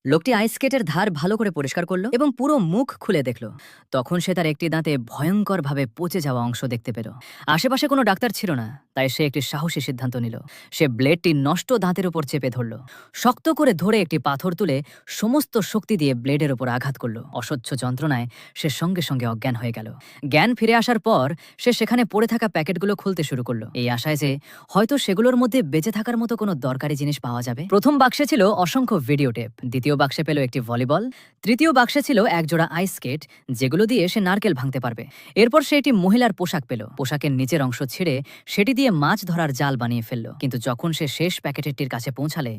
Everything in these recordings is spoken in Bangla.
লোকটি আইস স্কেটের ধার ভালো করে পরিষ্কার করলো এবং পুরো মুখ খুলে দেখল। তখন সে তার একটি দাঁতে ভয়ঙ্করভাবে পচে যাওয়া অংশ দেখতে পেল। আশেপাশে কোনো ডাক্তার ছিল না, তাই সে একটি সাহসী সিদ্ধান্ত নিল। সে ব্লেডটি নষ্ট দাঁতের উপর চেপে ধরল, শক্ত করে ধরে একটি পাথর তুলে সমস্ত শক্তি দিয়ে ব্লেডের উপর আঘাত করল। অসহ্য যন্ত্রণায় সে সঙ্গে সঙ্গে অজ্ঞান হয়ে গেল। জ্ঞান ফিরে আসার পর সে সেখানে পড়ে থাকা প্যাকেটগুলো খুলতে শুরু করলো, এই আশায় যে হয়তো সেগুলোর মধ্যে বেঁচে থাকার মতো কোনো দরকারি জিনিস পাওয়া যাবে। প্রথম বাক্সে ছিল অসংখ্য ভিডিও টেপ, দ্বিতীয় বাক্সে পেল একটি ভলিবল, তৃতীয় বাক্সে ছিল একজোড়া আইস স্কেট যেগুলো দিয়ে সে নারকেল ভাঙতে পারবে। এরপর সে একটি মহিলার পোশাক পেল, পোশাকের নিচের অংশ ছিঁড়ে সেটি দিয়ে মাছ ধরার জাল বানিয়ে ফেলল। কিন্তু যখন সে শেষ প্যাকেটেরটির কাছে পৌঁছালে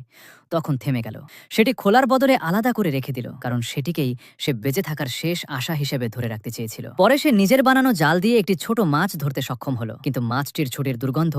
তখন থেমে গেল। সেটি খোলার বদলে আলাদা করে রেখে দিল, কারণ সেটিকেই সে বেঁচে থাকার শেষ আশা হিসেবে ধরে রাখতে চেয়েছিল। পরে সে নিজের বানানো জাল দিয়ে একটি ছোট মাছ ধরতে সক্ষম হলো, কিন্তু মাছটির ছুটির দুর্গন্ধ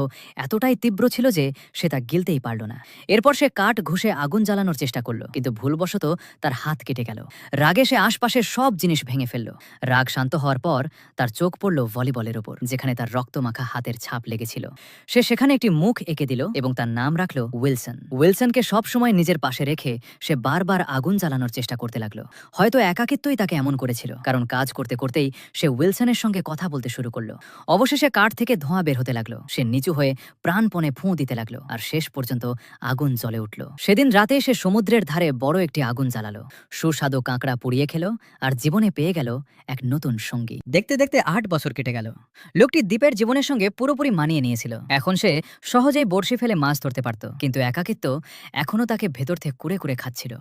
এতটাই তীব্র ছিল যে সে তা গিলতেই পারল না। এরপর সে কাঠ ঘষে আগুন জ্বালানোর চেষ্টা করলো, কিন্তু ভুলবশত তার হাত কেটে গেল। রাগে সে আশপাশের সব জিনিস ভেঙে ফেলল। রাগ শান্ত হওয়ার পর তার চোখ পড়ল ভলিবলের ওপর, যেখানে তার রক্তমাখা হাতের ছাপ লেগেছিল। সে সেখানে একটি মুখ এঁকে দিল এবং তার নাম রাখল উইলসন। উইলসনকে সবসময় নিজের পাশে রেখে সে বারবার আগুন জ্বালানোর চেষ্টা করতে লাগলো। হয়তো একাকিত্বই তাকে এমন করেছিল, কারণ কাজ করতে করতেই সে উইলসনের সঙ্গে কথা বলতে শুরু করলো। অবশেষে কাঠ থেকে ধোঁয়া বের হতে লাগলো। সে নিচু হয়ে প্রাণপণে ফুঁ দিতে লাগলো, আর শেষ পর্যন্ত আগুন জ্বলে উঠল। সেদিন রাতে সে সমুদ্রের ধারে বড় একটি আগুন জ্বালালো, সুস্বাদু কাঁকড়া পুড়িয়ে খেলো, আর জীবনে পেয়ে গেল এক নতুন সঙ্গী। দেখতে দেখতে 8 বছর কেটে গেল। লোকটি দ্বীপের জীবনের সঙ্গে পুরোপুরি মানিয়ে নিয়েছিল। এখন সে সহজেই বড়শি ফেলে মাছ ধরতে পারত, কিন্তু একাকিত্ব এখনও তাকে ভেতর থেকে কুরে কুরে খাচ্ছিল।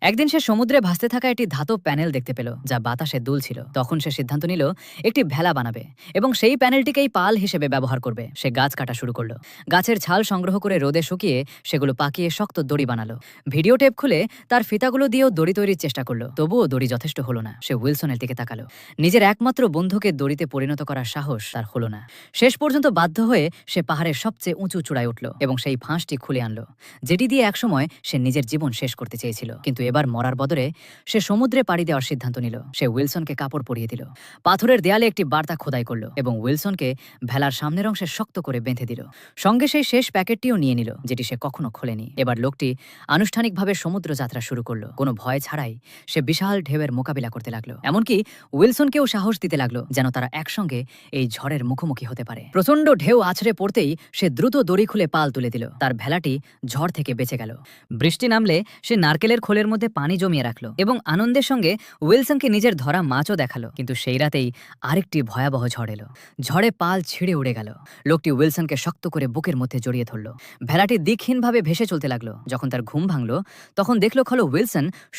একদিন সে সমুদ্রে ভাসতে থাকা একটি ধাতব প্যানেল দেখতে পেল, যা বাতাসে দুলছিল। তখন সে সিদ্ধান্ত নিল একটি ভেলা বানাবে এবং সেই প্যানেলটিকেই পাল হিসেবে ব্যবহার করবে। সে গাছ কাটা শুরু করলো, গাছের ছাল সংগ্রহ করে রোদে শুকিয়ে সেগুলো পাকিয়ে শক্ত দড়ি বানালো। ভিডিও টেপ খুলে তার ফিতাগুলো দিয়েও দড়ি তৈরির চেষ্টা করলো, তবুও দড়ি যথেষ্ট হলো না। সে উইলসনের দিকে তাকালো। নিজের একমাত্র বন্ধুকে দড়িতে পরিণত করার সাহস তার হলো না। শেষ পর্যন্ত বাধ্য হয়ে সে পাহাড়ের সবচেয়ে উঁচু চূড়ায় উঠল এবং সেই ফাঁসটি খুলে আনলো, যেটি দিয়ে একসময় সে নিজের জীবন শেষ করতে চেয়েছিল। কিন্তু এবার মরার বদলে সে সমুদ্রে পাড়ি দেওয়ার সিদ্ধান্ত নিল। সে উইলসনকে কাপড় পরিয়ে দিল, পাথরের দেয়ালে একটি বার্তা খোদাই করলো এবং উইলসনকে ভেলার সামনের অংশে শক্ত করে বেঁধে দিল। সঙ্গে সেই শেষ প্যাকেটটিও নিয়ে নিল, যেটি সে কখনো খোলেনি। এবার লোকটি আনুষ্ঠানিকভাবে সমুদ্র যাত্রা শুরু করলো। কোনো ভয় ছাড়াই সে বিশাল ঢেউয়ের মোকাবিলা করতে লাগলো। এমনকি উইলসনকেও সাহস দিতে লাগলো, যেন তারা একসঙ্গে এই ঝড়ের মুখোমুখি হতে পারে। প্রচণ্ড ঢেউ আছড়ে পড়তেই সে দ্রুত দড়ি খুলে পাল তুলে দিল। তার ভেলাটি ঝড় থেকে বেঁচে গেল। বৃষ্টি নামলে সে নারকেলের খোলের মধ্যে পানি জমিয়ে রাখলো এবং আনন্দের সঙ্গে উইলসনকে নিজের ধরা মাছও দেখালো। কিন্তু সেই রাতেই আরেকটি ভয়াবহ ঝড় এলো। ঝড়ে পাল ছিঁড়ে উড়ে গেল। লোকটি উইলসনকে শক্ত করে বুকের মধ্যে জড়িয়ে ধরল। ভেলাটি দিকহীনভাবে ভেসে চলতে লাগলো। যখন তার ঘুম ভাঙল তখন দেখলো খলো উইলসন